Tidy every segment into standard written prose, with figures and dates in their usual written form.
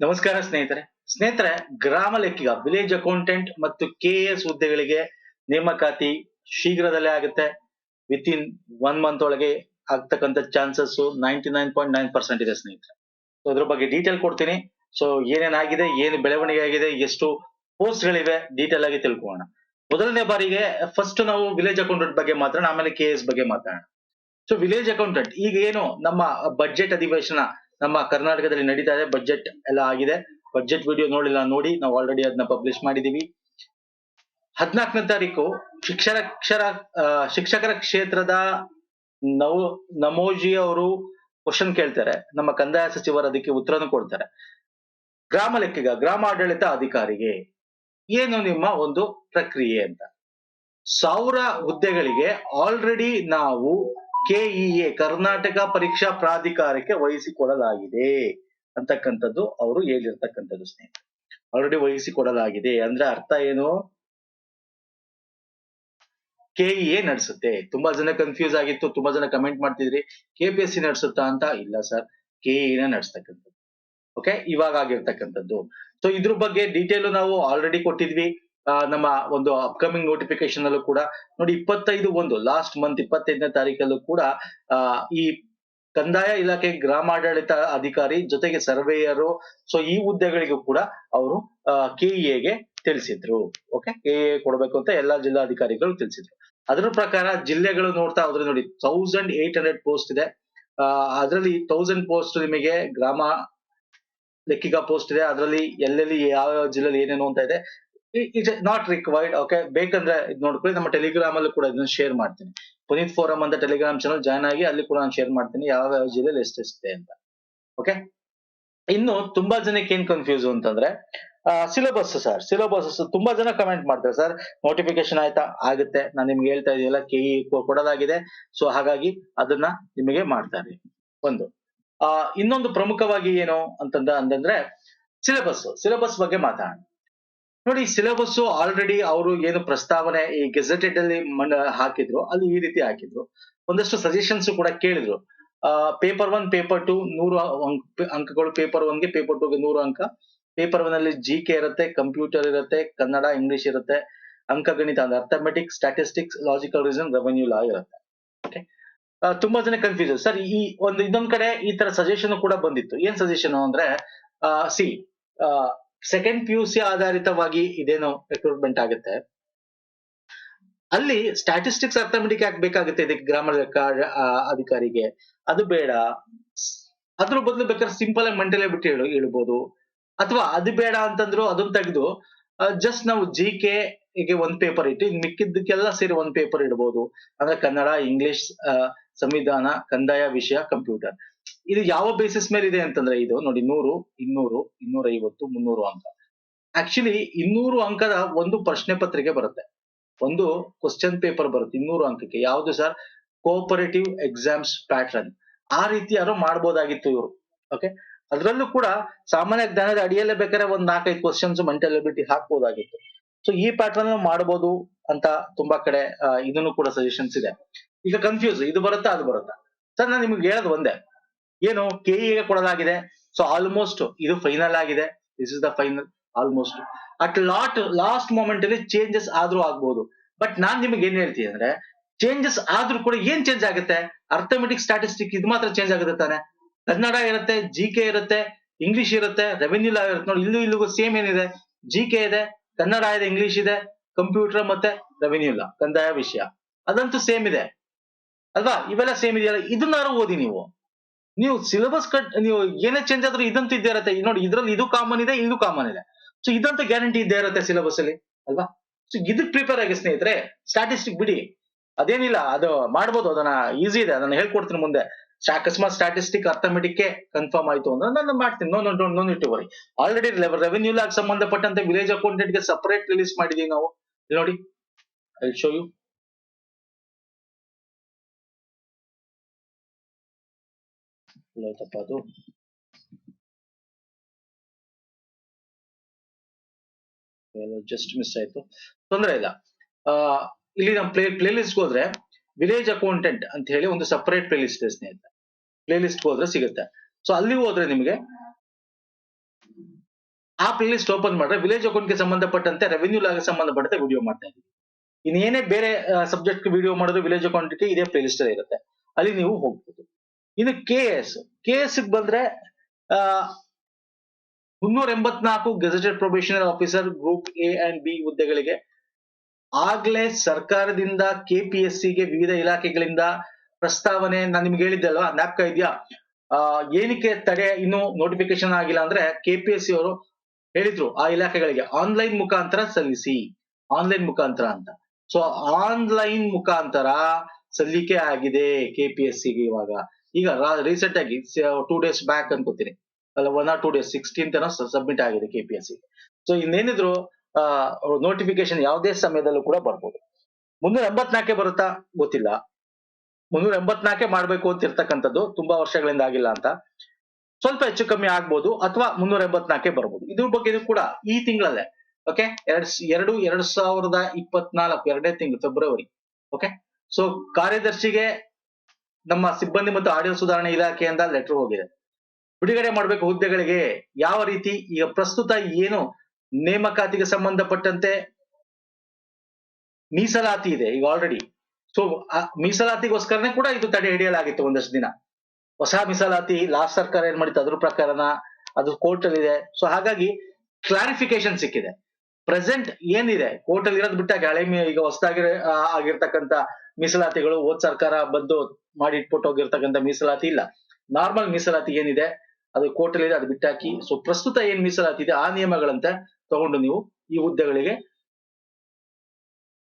ನಮಸ್ಕಾರ ಸ್ನೇಹಿತರೆ ಗ್ರಾಮ ಲೆಕ್ಕಿಗ ವಿಲೇಜ್ ಅಕೌಂಟೆಂಟ್ ಮತ್ತು ಕೆಎಎಸ್ ಹುದ್ದೆಗಳಿಗೆ ನೇಮಕಾತಿ ಶೀಘ್ರದಲ್ಲೇ ಆಗುತ್ತೆ. ವಿತ್ ಇನ್ 1 ಮಂತ್ ಒಳಗೆ ಆಗ್ತಕ್ಕಂಥ ಚಾನ್ಸಸ್ 99.9% ಇದೆ ಸ್ನೇಹಿತರೆ. ಸೊ ಅದ್ರ ಬಗ್ಗೆ ಡೀಟೇಲ್ ಕೊಡ್ತೀನಿ. ಸೊ ಏನೇನಾಗಿದೆ, ಏನು ಬೆಳವಣಿಗೆ ಆಗಿದೆ, ಎಷ್ಟು ಪೋಸ್ಟ್ ಗಳಿವೆ, ಡೀಟೇಲ್ ಆಗಿ ತಿಳ್ಕೊಳ್ಳೋಣ. ಮೊದಲನೇ ಬಾರಿಗೆ ಫಸ್ಟ್ ನಾವು ವಿಲೇಜ್ ಅಕೌಂಟೆಂಟ್ ಬಗ್ಗೆ ಮಾತಾಡೋಣ, ಆಮೇಲೆ ಕೆಎಎಸ್ ಬಗ್ಗೆ ಮಾತಾಡೋಣ. ಸೊ ವಿಲೇಜ್ ಅಕೌಂಟೆಂಟ್ ಈಗ ಏನು ನಮ್ಮ ಬಜೆಟ್ ಅಧಿವೇಶನ ನಮ್ಮ ಕರ್ನಾಟಕದಲ್ಲಿ ನಡೀತಾ ಇದೆ, ಬಜೆಟ್ ಎಲ್ಲ ಆಗಿದೆ. ಬಜೆಟ್ ವಿಡಿಯೋ ನೋಡಿಲ್ಲ ನೋಡಿ, ನಾವು ಆಲ್ರೆಡಿ ಅದನ್ನ ಪಬ್ಲಿಷ್ ಮಾಡಿದೀವಿ. 14ನೇ ತಾರೀಕು ಶಿಕ್ಷಕರ ಕ್ಷೇತ್ರದ ನಮೋಜಿ ಅವರು ಕ್ವಶನ್ ಕೇಳ್ತಾರೆ, ನಮ್ಮ ಕಂದಾಯ ಸಚಿವರು ಅದಕ್ಕೆ ಉತ್ತರನು ಕೊಡ್ತಾರೆ. ಗ್ರಾಮ ಲೆಕ್ಕಿಗ, ಗ್ರಾಮ ಆಡಳಿತ ಅಧಿಕಾರಿಗೆ ಏನು ನಿಮ್ಮ ಒಂದು ಪ್ರಕ್ರಿಯೆ ಅಂತ. 1000 ಹುದ್ದೆಗಳಿಗೆ ಆಲ್ರೆಡಿ ನಾವು ಕೆಇಎ ಕರ್ನಾಟಕ ಪರೀಕ್ಷಾ ಪ್ರಾಧಿಕಾರಕ್ಕೆ ವಹಿಸಿಕೊಡಲಾಗಿದೆ ಅಂತಕ್ಕಂಥದ್ದು ಅವರು ಹೇಳಿರ್ತಕ್ಕಂಥದ್ದು ಸ್ನೇಹಿತರೆ. ಆಲ್ರೆಡಿ ವಹಿಸಿಕೊಡಲಾಗಿದೆ ಅಂದ್ರೆ ಅರ್ಥ ಏನು? ಕೆಇಎ ನಡೆಸುತ್ತೆ. ತುಂಬಾ ಜನ ಕನ್ಫ್ಯೂಸ್ ಆಗಿತ್ತು, ತುಂಬಾ ಜನ ಕಮೆಂಟ್ ಮಾಡ್ತಿದ್ರಿ ಕೆಪಿಎಸ್ಸಿ ನಡೆಸುತ್ತಾ ಅಂತ. ಇಲ್ಲ ಸರ್, ಕೆಇಎ ನಡೆಸ್ತಕ್ಕಂಥದ್ದು. ಓಕೆ, ಇವಾಗ ಆಗಿರ್ತಕ್ಕಂಥದ್ದು. ಸೊ ಇದ್ರ ಬಗ್ಗೆ ಡೀಟೇಲ್ ನಾವು ಆಲ್ರೆಡಿ ಕೊಟ್ಟಿದ್ವಿ ನಮ್ಮ ಒಂದು ಅಪ್ಕಮಿಂಗ್ ನೋಟಿಫಿಕೇಶನ್ ಅಲ್ಲೂ ಕೂಡ ನೋಡಿ. 25/1 ಲಾಸ್ಟ್ ಮಂತ್ 25ನೇ ತಾರೀಕಲ್ಲೂ ಕೂಡ ಈ ಕಂದಾಯ ಇಲಾಖೆ ಗ್ರಾಮಾಡಳಿತ ಅಧಿಕಾರಿ ಜೊತೆಗೆ ಸರ್ವೇಯರು, ಸೊ ಈ ಹುದ್ದೆಗಳಿಗೂ ಕೂಡ ಅವರು ಕೆಇಎಗೆ ತಿಳಿಸಿದ್ರು. ಓಕೆ, ಕೆಇಎ ಕೊಡಬೇಕು ಅಂತ ಎಲ್ಲಾ ಜಿಲ್ಲಾಧಿಕಾರಿಗಳು ತಿಳಿಸಿದ್ರು. ಅದರ ಪ್ರಕಾರ ಜಿಲ್ಲೆಗಳು ನೋಡ್ತಾ ಹೋದ್ರೆ ನೋಡಿ 1800 ಪೋಸ್ಟ್ ಇದೆ. ಅದರಲ್ಲಿ 1000 ಪೋಸ್ಟ್ ನಿಮಗೆ ಗ್ರಾಮ ಲೆಕ್ಕಿಗ ಪೋಸ್ಟ್ ಇದೆ. ಅದರಲ್ಲಿ ಎಲ್ಲೆಲ್ಲಿ ಯಾವ ಜಿಲ್ಲೆಯಲ್ಲಿ ಏನೇನು ಅಂತ ಇದೆ. It not required. ಓಕೆ, ಬೇಕಂದ್ರೆ ಇದು ನೋಡ್ಕೊಳ್ಳಿ. ನಮ್ಮ ಟೆಲಿಗ್ರಾಮ್ ಅಲ್ಲೂ ಕೂಡ ಇದನ್ನ ಶೇರ್ ಮಾಡ್ತೀನಿ. ಪುನೀತ್ ಫೋರಂ ಅಂತ ಟೆಲಿಗ್ರಾಮ್ ಚಾನಲ್ ಜಾಯ್ನ್ ಆಗಿ ಅಲ್ಲಿ ಕೂಡ ನಾನು ಶೇರ್ ಮಾಡ್ತೀನಿ ಯಾವ ಯಾವ ಜಿಲ್ಲೆಯಲ್ಲಿ ಎಷ್ಟೆಷ್ಟಿದೆ ಅಂತ. ಓಕೆ, ಇನ್ನು ತುಂಬಾ ಜನಕ್ಕೆ ಏನ್ ಕನ್ಫ್ಯೂಸ್ ಅಂತಂದ್ರೆ ಸಿಲೆಬಸ್ ಸರ್, ಸಿಲೆಬಸ್ ತುಂಬಾ ಜನ ಕಮೆಂಟ್ ಮಾಡ್ತಾರೆ. ಸರ್ ನೋಟಿಫಿಕೇಶನ್ ಆಯ್ತಾ? ಆಗುತ್ತೆ, ನಾನು ನಿಮ್ಗೆ ಹೇಳ್ತಾ ಇದೀನಿಲ್ಲ, ಕೆಇ ಕೊಡಲಾಗಿದೆ. ಸೊ ಹಾಗಾಗಿ ಅದನ್ನ ನಿಮಗೆ ಮಾಡ್ತಾರೆ. ಒಂದು ಇನ್ನೊಂದು ಪ್ರಮುಖವಾಗಿ ಏನು ಅಂತಂದ್ರೆ ಸಿಲೆಬಸ್ ಬಗ್ಗೆ ಮಾತಾಡೋಣ. ನೋಡಿ, ಸಿಲೆಬಸ್ ಆಲ್ರೆಡಿ ಅವರು ಏನು ಪ್ರಸ್ತಾವನೆ ಈ ಗೆಜೆಟೆಡ್ ಅಲ್ಲಿ ಹಾಕಿದ್ರು, ಅಲ್ಲಿ ಈ ರೀತಿ ಹಾಕಿದ್ರು. ಒಂದಷ್ಟು ಸಜೆಷನ್ಸ್ ಕೂಡ ಕೇಳಿದ್ರು. ಪೇಪರ್ 1 ಪೇಪರ್ 2 100 ಅಂಕಗಳು, ಪೇಪರ್ 1 ಗೆ ಪೇಪರ್ 2 ಗೆ 100 ಅಂಕ. ಪೇಪರ್ 1 ಅಲ್ಲಿ ಜಿಕೆ ಇರುತ್ತೆ, ಕಂಪ್ಯೂಟರ್ ಇರುತ್ತೆ, ಕನ್ನಡ ಇಂಗ್ಲಿಷ್ ಇರುತ್ತೆ, ಅಂಕಗಣಿತ ಅಂದ್ರೆ arithmetic, statistics, logical reason, revenue law ಇರುತ್ತೆ. ಓಕೆ, ತುಂಬಾ ಜನ ಕನ್ಫ್ಯೂಸ್. ಸರ್ ಈ ಇನ್ನೊಂದ್ ಕಡೆ ಈ ತರ ಸಜೆಷನ್ ಕೂಡ ಬಂದಿತ್ತು. ಏನ್ ಸಜೆಷನ್ ಅಂದ್ರೆ ಸೆಕೆಂಡ್ PUC ಆಧಾರಿತವಾಗಿ ಇದೇನೋ ರಿಕ್ರೂಟ್ಮೆಂಟ್ ಆಗುತ್ತೆ, ಅಲ್ಲಿ ಸ್ಟ್ಯಾಟಿಸ್ಟಿಕ್ಸ್ ಅರ್ಥಮೆಟಿಕ್ ಯಾಕೆ ಬೇಕಾಗುತ್ತೆ ಇದಕ್ಕೆ ಗ್ರಾಮ ಲೆಕ್ಕ ಅಧಿಕಾರಿಗೆ? ಅದು ಬೇಡ. ಅದ್ರ ಬದಲು ಬೇಕಾದ್ರೆ ಸಿಂಪಲ್ ಆಗಿ ಮೆಂಟಲ್ ಬಿಟ್ಟು ಹೇಳ್ಬೋದು. ಅಥವಾ ಅದು ಬೇಡ ಅಂತಂದ್ರು ಅದನ್ನ ತೆಗೆದು ಜಸ್ಟ್ ನಾವು ಜಿಕೆ ಗೆ 1 ಪೇಪರ್ ಇಟ್ಟು ಇನ್ ಮಿಕ್ಕಿದ್ದಕ್ಕೆಲ್ಲ ಸೇರಿ 1 ಪೇಪರ್ ಇಡ್ಬೋದು. ಅಂದ್ರೆ ಕನ್ನಡ, ಇಂಗ್ಲಿಷ್, ಸಂವಿಧಾನ, ಕಂದಾಯ ವಿಷಯ, ಕಂಪ್ಯೂಟರ್. ಇದು ಯಾವ ಬೇಸಿಸ್ ಮೇಲೆ ಇದೆ ಅಂತಂದ್ರೆ ಇದು ನೋಡಿ 100, 200, 250, 300 ಅಂಕ. ಆಕ್ಚುಲಿ 200 ಅಂಕದ ಒಂದು ಪ್ರಶ್ನೆ ಪತ್ರಿಕೆ ಬರುತ್ತೆ, ಒಂದು ಕ್ವಶನ್ ಪೇಪರ್ ಬರುತ್ತೆ 200 ಅಂಕಕ್ಕೆ. ಯಾವ್ದು ಸರ್? Cooperative exams pattern. ಆ ರೀತಿ ಯಾರೋ ಮಾಡ್ಬೋದಾಗಿತ್ತು ಇವರು. ಓಕೆ, ಅದ್ರಲ್ಲೂ ಕೂಡ ಸಾಮಾನ್ಯ ಜ್ಞಾನದ ಅಡಿಯಲ್ಲೇ ಬೇಕಾದ್ರೆ ಒಂದ್ 4-5 ಕ್ವಶನ್ಸ್ ಮೆಂಟಲ್ ಎಬಿಲಿಟಿ ಹಾಕ್ಬೋದಾಗಿತ್ತು. ಸೊ ಈ ಪ್ಯಾಟರ್ನ್ ಮಾಡಬಹುದು ಅಂತ ತುಂಬಾ ಕಡೆ ಇದನ್ನು ಕೂಡ ಸಜೆಷನ್ಸ್ ಇದೆ. ಈಗ ಕನ್ಫ್ಯೂಸ್, ಇದು ಬರುತ್ತಾ ಅದು ಬರುತ್ತಾ? ಸರ್ ನಾನು ನಿಮ್ಗೆ ಹೇಳೋದು ಒಂದೇ, ಏನು ಕೆಇಎ ಕೊಡಲಾಗಿದೆ. ಸೊ ಆಲ್ಮೋಸ್ಟ್ ಇದು ಫೈನಲ್ ಆಗಿದೆ. This is the final almost. At last moment ಅಲ್ಲಿ ಚೇಂಜಸ್ ಆದ್ರೂ ಆಗ್ಬಹುದು. ಬಟ್ ನಾನ್ ನಿಮ್ಗೆ ಏನ್ ಹೇಳ್ತೀನಿ ಅಂದ್ರೆ, ಚೇಂಜಸ್ ಆದ್ರೂ ಕೂಡ ಏನ್ ಚೇಂಜ್ ಆಗುತ್ತೆ? ಅರ್ಥಮೆಟಿಕ್, ಸ್ಟ್ಯಾಟಿಸ್ಟಿಕ್ ಇದು ಮಾತ್ರ ಚೇಂಜ್ ಆಗುತ್ತೆ ತಾನೆ. ಕನ್ನಡ ಇರುತ್ತೆ, ಜಿಕೆ ಇರುತ್ತೆ, ಇಂಗ್ಲಿಷ್ ಇರುತ್ತೆ, ರೆವೆನ್ಯೂ ಲಾ ಇರುತ್ತೆ. ನೋಡಿ ಇಲ್ಲಿಗೂ ಸೇಮ್ ಏನಿದೆ, ಜಿಕೆ ಇದೆ, ಕನ್ನಡ ಇದೆ, ಇಂಗ್ಲಿಷ್ ಇದೆ, ಕಂಪ್ಯೂಟರ್ ಮತ್ತೆ ರೆವೆನ್ಯೂ ಲಾ, ಕಂದಾಯ ವಿಷಯ, ಅದಂತೂ ಸೇಮ್ ಇದೆ ಅಲ್ವಾ? ಇವೆಲ್ಲ ಸೇಮ್ ಇದೆಯಲ್ಲ, ಇದನ್ನಾರು ಓದಿ ನೀವು ಸಿಲೆಬಸ್ ನೀವು ಏನೇ ಚೇಂಜ್ ಆದ್ರೂ ಇದಂತೂ ಇದ್ದೇ ಇರುತ್ತೆ. ನೋಡಿ ಇದ್ರಲ್ಲಿ ಇದು ಕಾಮನ್ ಇದೆ, ಇದು ಕಾಮನ್ ಇದೆ. ಸೊ ಇದಂತೂ ಗ್ಯಾರಂಟಿ ಇದ್ದೇ ಇರುತ್ತೆ ಸಿಲೆಬಸ್ ಅಲ್ಲಿ ಅಲ್ವಾ? ಸೊ ಇದಕ್ ಪ್ರಿಪೇರ್ ಆಗಿ ಸ್ನೇಹಿತರೆ. ಸ್ಟ್ಯಾಟಿಸ್ಟಿಕ್ ಬಿಡಿ, ಅದೇನಿಲ್ಲ, ಅದು ಮಾಡ್ಬೋದು, ಅದನ್ನ ಈಸಿ ಇದೆ, ಅದನ್ನ ಹೇಳ್ಕೊಡ್ತೀನಿ ಮುಂದೆ. ಅಕಸ್ಮಾತ್ ಸ್ಟ್ಯಾಟಿಸ್ಟಿಕ್ ಅರ್ಥಮೆಟಿಕ್ ಕನ್ಫರ್ಮ್ ಆಯ್ತು ಅಂದ್ರೆ ನಾನು ಮಾಡ್ತೀನಿ. No need to worry. Already revenue log ಸಂಬಂಧಪಟ್ಟಂತೆ ವಿಲೇಜ್ ಅಕೌಂಟೆಂಟ್ ಗೆ ಸಪರೇಟ್ ರಿಲೀಸ್ ಮಾಡಿದೀವಿ ನಾವು. ನೋಡಿ, ಐ ಶೋ ಯು. ತಪ್ಪ, ಅದು ಜಸ್ಟ್ ಮಿಸ್ ಆಯ್ತು, ತೊಂದರೆ ಇಲ್ಲ. ಇಲ್ಲಿ ನಮ್ಮ ಪ್ಲೇ ಲಿಸ್ಟ್ ಹೋದ್ರೆ ವಿಲೇಜ್ ಅಕೌಂಟೆಂಟ್ ಅಂತ ಹೇಳಿ ಒಂದು ಸಪರೇಟ್ ಪ್ಲೇ ಲಿಸ್ಟ್ ಇದೆ ಸ್ನೇಹಿತರೆ. ಪ್ಲೇ ಲಿಸ್ಟ್ ಹೋದ್ರೆ ಸಿಗುತ್ತೆ. ಸೊ ಅಲ್ಲಿ ಹೋದ್ರೆ ನಿಮಗೆ ಆ ಪ್ಲೇ ಲಿಸ್ಟ್ ಓಪನ್ ಮಾಡಿದ್ರೆ ವಿಲೇಜ್ ಅಕೌಂಟ್ಗೆ ಸಂಬಂಧಪಟ್ಟಂತೆ ರೆವೆನ್ಯೂ ಲಾಗೆ ಸಂಬಂಧಪಟ್ಟಂತೆ ವಿಡಿಯೋ ಮಾಡ್ತಾ ಇದ್ದೀವಿ. ಇನ್ನೇನೇ ಬೇರೆ ಸಬ್ಜೆಕ್ಟ್ ವಿಡಿಯೋ ಮಾಡೋದು ವಿಲೇಜ್ ಅಕೌಂಟ್ಗೆ ಇದೇ ಪ್ಲೇ ಲಿಸ್ಟ್ ಇರುತ್ತೆ, ಅಲ್ಲಿ ನೀವು ಹೋಗ್ಬೋದು. ಇನ್ನು ಕೆ ಎಸ್ ಬಂದ್ರೆ 384 gazetted probationary officer group A and B ಹುದ್ದೆಗಳಿಗೆ ಆಗ್ಲೇ ಸರ್ಕಾರದಿಂದ ಕೆಪಿಎಸ್ಸಿಗೆ ವಿವಿಧ ಇಲಾಖೆಗಳಿಂದ ಪ್ರಸ್ತಾವನೆ, ನಾನು ನಿಮ್ಗೆ ಹೇಳಿದ್ದೆ ಅಲ್ವಾ, ಜ್ಞಾಪಕ ಇದೆಯಾ? ಏನಕ್ಕೆ ತಡೆ ಇನ್ನು ನೋಟಿಫಿಕೇಶನ್ ಆಗಿಲ್ಲ ಅಂದ್ರೆ ಕೆಪಿಎಸ್ಸಿ ಅವರು ಹೇಳಿದ್ರು ಆ ಇಲಾಖೆಗಳಿಗೆ ಆನ್ಲೈನ್ ಮುಖಾಂತರ ಸಲ್ಲಿಸಿ, ಆನ್ಲೈನ್ ಮುಖಾಂತರ ಅಂತ. ಸೊ ಆನ್ಲೈನ್ ಮುಖಾಂತರ ಸಲ್ಲಿಕೆ ಆಗಿದೆ ಕೆಪಿಎಸ್ಸಿಗೆ ಇವಾಗ. ಈಗ ರೀಸೆಂಟ್ ಆಗಿ 2 days ಬ್ಯಾಕ್ ಅನ್ಕೋತೀನಿ, ಅಲ್ಲ 1 or 2 days 16th ಸಬ್ಮಿಟ್ ಆಗಿದೆ ಕೆಪಿಎಸ್ಸಿ. ಸೊ ಇನ್ನೇನಿದ್ರು ನೋಟಿಫಿಕೇಶನ್ ಯಾವುದೇ ಸಮಯದಲ್ಲೂ ಕೂಡ ಬರ್ಬೋದು. 384 ಬರುತ್ತಾ ಗೊತ್ತಿಲ್ಲ, 384 ಮಾಡ್ಬೇಕು ಅಂತ ಇರ್ತಕ್ಕಂಥದ್ದು, ತುಂಬಾ ವರ್ಷಗಳಿಂದ ಆಗಿಲ್ಲ ಅಂತ. ಸ್ವಲ್ಪ ಹೆಚ್ಚು ಕಮ್ಮಿ ಆಗ್ಬೋದು, ಅಥವಾ 384 ಬರ್ಬೋದು. ಇದ್ರ ಬಗ್ಗೆ ಕೂಡ ಈ ತಿಂಗಳಲ್ಲೇ, ಓಕೆ, 2024 ಎರಡನೇ ತಿಂಗಳು ಫೆಬ್ರವರಿ, ಓಕೆ. ಸೊ ಕಾರ್ಯದರ್ಶಿಗೆ ನಮ್ಮ ಸಿಬ್ಬಂದಿ ಮತ್ತು ಆಡಳಿತ ಸುಧಾರಣೆ ಇಲಾಖೆಯಿಂದ ಲೆಟರ್ ಹೋಗಿದೆ. ಬಿಡುಗಡೆ ಮಾಡಬೇಕು ಹುದ್ದೆಗಳಿಗೆ ಯಾವ ರೀತಿ. ಈಗ ಪ್ರಸ್ತುತ ಏನು ನೇಮಕಾತಿಗೆ ಸಂಬಂಧಪಟ್ಟಂತೆ ಮೀಸಲಾತಿ ಇದೆ ಈಗ ಆಲ್ರೆಡಿ. ಸೊ ಮೀಸಲಾತಿಗೋಸ್ಕರನೇ ಕೂಡ ಇದು ತಡೆ ಹಿಡಿಯಲಾಗಿತ್ತು ಒಂದಷ್ಟು ದಿನ. ಹೊಸ ಮೀಸಲಾತಿ ಲಾಸ್ಟ್ ಸರ್ಕಾರ ಏನ್ ಮಾಡಿತ್ತು ಅದ್ರ ಪ್ರಕಾರನ ಅದು ಕೋರ್ಟ್ ಅಲ್ಲಿ ಇದೆ. ಸೊ ಹಾಗಾಗಿ ಕ್ಲಾರಿಫಿಕೇಶನ್ ಸಿಕ್ಕಿದೆ. ಪ್ರೆಸೆಂಟ್ ಏನಿದೆ ಕೋರ್ಟ್ ಅಲ್ಲಿ ಇರೋದು ಬಿಟ್ಟಾಗ ಹಳೆ ಈಗ ಹೊಸದಾಗಿ ಆಗಿರ್ತಕ್ಕಂಥ ಮೀಸಲಾತಿಗಳು ಹೋದ್ ಸರ್ಕಾರ ಬಂದು ಮಾಡಿ ಇಟ್ಬಿಟ್ಟು ಹೋಗಿರ್ತಕ್ಕಂಥ ಮೀಸಲಾತಿ ಇಲ್ಲ. ನಾರ್ಮಲ್ ಮೀಸಲಾತಿ ಏನಿದೆ ಅದು ಕೋರ್ಟ್ ಅಲ್ಲಿ ಇದೆ, ಅದು ಬಿಟ್ಟಾಕಿ. ಸೊ ಪ್ರಸ್ತುತ ಏನ್ ಮೀಸಲಾತಿ ಇದೆ ಆ ನಿಯಮಗಳಂತೆ ತಗೊಂಡು ನೀವು ಈ ಹುದ್ದೆಗಳಿಗೆ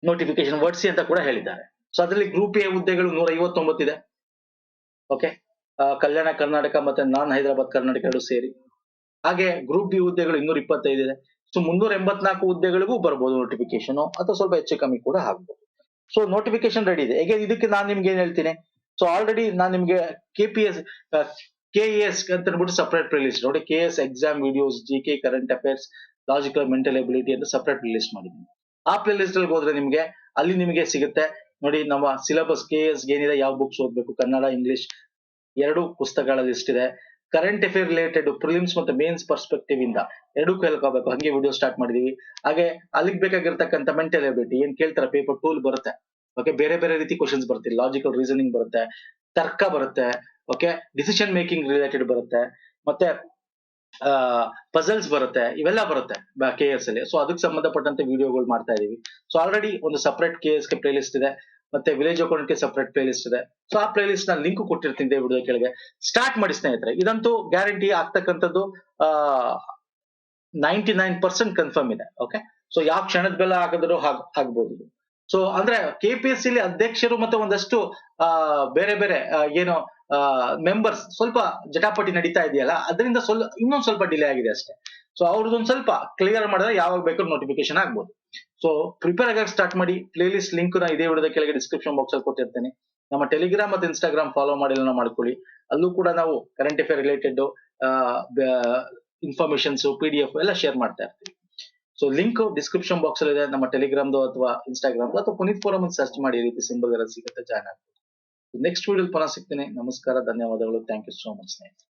ನೋಟಿಫಿಕೇಶನ್ ಹೊರಡಿಸಿ ಅಂತ ಕೂಡ ಹೇಳಿದ್ದಾರೆ. ಸೊ ಅದರಲ್ಲಿ ಗ್ರೂಪ್ ಎ ಹುದ್ದೆಗಳು 159 ಇದೆ, ಓಕೆ. ಕಲ್ಯಾಣ ಕರ್ನಾಟಕ ಮತ್ತೆ ನಾನ್ ಹೈದರಾಬಾದ್ ಕರ್ನಾಟಕ ಎರಡು ಸೇರಿ. ಹಾಗೆ ಗ್ರೂಪ್ ಬಿ ಹುದ್ದೆಗಳು 225 ಇದೆ. ಸೊ 384 ಹುದ್ದೆಗಳಿಗೂ ಬರ್ಬೋದು ನೋಟಿಫಿಕೇಶನ್, ಅಥವಾ ಸ್ವಲ್ಪ ಹೆಚ್ಚು ಕಮ್ಮಿ ಕೂಡ ಆಗ್ಬೋದು. ಸೊ ನೋಟಿಫಿಕೇಶನ್ ರೆಡಿ ಇದೆ. ಈಗ ಇದಕ್ಕೆ ನಾನು ನಿಮ್ಗೆ ಏನ್ ಹೇಳ್ತೀನಿ, ಸೊ ಆಲ್ರೆಡಿ ನಾನು ನಿಮ್ಗೆ ಕೆಎಸ್ ಅಂತ ಅಂದ್ಬಿಟ್ಟು ಸಪರೇಟ್ ಪ್ಲೇ ಲಿಸ್ಟ್ ನೋಡಿ, KS exam videos, GK, current affairs, logical mental ability ಅಂತ ಸಪರೇಟ್ ಪ್ಲೇ ಲಿಸ್ಟ್ ಮಾಡಿದ್ದೀನಿ. ಆ ಪ್ಲೇ ಲಿಸ್ಟ್ ಅಲ್ಲಿ ಹೋದ್ರೆ ನಿಮ್ಗೆ ಅಲ್ಲಿ ನಿಮಗೆ ಸಿಗುತ್ತೆ ನೋಡಿ. ನಮ್ಮ ಸಿಲೆಬಸ್ ಕೆಎಸ್ ಏನಿದೆ, ಯಾವ ಬುಕ್ಸ್ ಓದ್ಬೇಕು, ಕನ್ನಡ ಇಂಗ್ಲಿಷ್ 2 ಪುಸ್ತಕಗಳ ಲಿಸ್ಟ್ ಇದೆ. ಕರೆಂಟ್ ಅಫೇರ್ ರಿಲೇಟೆಡ್ ಪ್ರಿಲಿಮ್ಸ್ ಮತ್ತು ಮೇನ್ಸ್ ಪರ್ಸ್ಪೆಕ್ಟಿವ್ ಇಂದ 2 ಕೇಳ್ಕೋಬೇಕು, ಹಂಗೆ ವಿಡಿಯೋ ಸ್ಟಾರ್ಟ್ ಮಾಡಿದೀವಿ. ಹಾಗೆ ಅಲ್ಲಿಗೆ ಬೇಕಾಗಿರ್ತಕ್ಕಂಥ ಮೆಂಟಲ್ ಎಬಿಲಿಟಿ ಏನ್ ಕೇಳ್ತಾರೆ, ಪೇಪರ್ 2 ಬರುತ್ತೆ, ಓಕೆ. ಬೇರೆ ಬೇರೆ ರೀತಿ ಕ್ವಶನ್ಸ್ ಬರುತ್ತೆ, ಲಾಜಿಕಲ್ ರೀಸನಿಂಗ್ ಬರುತ್ತೆ, ತರ್ಕ ಬರುತ್ತೆ, ಓಕೆ. ಡಿಸಿಷನ್ ಮೇಕಿಂಗ್ ರಿಲೇಟೆಡ್ ಬರುತ್ತೆ, ಮತ್ತೆ ಪಜಲ್ಸ್ ಬರುತ್ತೆ, ಇವೆಲ್ಲ ಬರುತ್ತೆ ಕೆಎಸ್ ಅಲ್ಲಿ. ಸೊ ಅದಕ್ಕೆ ಸಂಬಂಧಪಟ್ಟಂತೆ ವಿಡಿಯೋಗಳು ಮಾಡ್ತಾ ಇದೀವಿ. ಸೊ ಆಲ್ರೆಡಿ ಒಂದು ಸಪರೇಟ್ ಕೆಎಸ್ ಗೆ ಪ್ಲೇ ಲಿಸ್ಟ್ ಇದೆ, ಮತ್ತೆ ವಿಲೇಜ್ ಅಕೌಂಟ್ ಗೆ ಸಪರೇಟ್ ಪ್ಲೇ ಲಿಸ್ಟ್ ಇದೆ. ಸೊ ಆ ಪ್ಲೇ ಲಿಸ್ಟ್ ನಾನು ಲಿಂಕ್ ಕೊಟ್ಟಿರ್ತೀನಿ ವಿಡಿಯೋ ಕೆಳಗೆ. ಸ್ಟಾರ್ಟ್ ಮಾಡಿ ಸ್ನೇಹಿತರೆ, ಇದಂತೂ ಗ್ಯಾರಂಟಿ ಆಗ್ತಕ್ಕಂಥದ್ದು 99% ಕನ್ಫರ್ಮ್ ಇದೆ, ಓಕೆ. ಸೊ ಯಾವ ಕ್ಷಣದ ಬೆಲ್ಲ ಹಾಕಿದ್ರು ಆಗ್ಬೋದು. ಸೊ ಅಂದ್ರೆ ಕೆಪಿಎಸ್ಸಿ ಅಧ್ಯಕ್ಷರು ಮತ್ತೆ ಒಂದಷ್ಟು ಬೇರೆ ಬೇರೆ ಏನು ಮೆಂಬರ್ಸ್ ಸ್ವಲ್ಪ ಜಟಾಪಟಿ ನಡೀತಾ ಇದೆಯಲ್ಲ, ಅದರಿಂದ ಇನ್ನೊಂದ್ ಸ್ವಲ್ಪ ಡಿಲೇ ಆಗಿದೆ ಅಷ್ಟೇ. ಸೊ ಅವ್ರದ್ದೊಂದ್ ಸ್ವಲ್ಪ ಕ್ಲಿಯರ್ ಮಾಡಿದ್ರೆ ಯಾವಾಗ ಬೇಕಾದ್ರೂ ನೋಟಿಫಿಕೇಶನ್ ಆಗ್ಬೋದು. ಸೊ ಪ್ರಿಪೇರ್ ಆಗಿ ಸ್ಟಾರ್ಟ್ ಮಾಡಿ. ಪ್ಲೇ ಲಿಸ್ಟ್ ಲಿಂಕ್ ನ ಇದೇ ವಿಡಿಯೋದ ಕೆಳಗೆ ಡಿಸ್ಕ್ರಿಪ್ಷನ್ ಬಾಕ್ಸ್ ಅಲ್ಲಿ ಕೊಟ್ಟಿರ್ತೇನೆ. ನಮ್ಮ ಟೆಲಿಗ್ರಾಮ್ ಮತ್ತು ಇನ್ಸ್ಟಾಗ್ರಾಮ್ ಫಾಲೋ ಮಾಡಿಲ್ಲ ಮಾಡ್ಕೊಳ್ಳಿ, ಅಲ್ಲೂ ಕೂಡ ನಾವು current affair related informations, PDF ಎಲ್ಲ ಶೇರ್ ಮಾಡ್ತಾ ಇರ್ತೀವಿ. ಸೊ ಲಿಂಕ್ ಡಿಸ್ಕ್ರಿಪ್ಷನ್ ಬಾಕ್ಸ್ ಅಲ್ಲಿ ಇದೆ, ನಮ್ಮ ಟೆಲಿಗ್ರಾಮ್ದು ಅಥವಾ ಇನ್ಸ್ಟಾಗ್ರಾಮ್ ಅಥವಾ ಪುನೀತ್ ಫೋರಮ್ ಸರ್ಚ್ ಮಾಡಿ, ಈ ರೀತಿ ಸಿಂಬಲ್ ಎಲ್ಲ ಸಿಗುತ್ತೆ, ಜಾಯ್ನ್ ಆಗ್ಬೋದು. ನೆಕ್ಸ್ಟ್ ವಿಡಿಯೋ ಪುನಃ ಸಿಗ್ತೀನಿ. ನಮಸ್ಕಾರ, ಧನ್ಯವಾದಗಳು. ಥ್ಯಾಂಕ್ ಯು ಸೋ ಮಚ್ ಸ್ನೇಹಿತರೆ.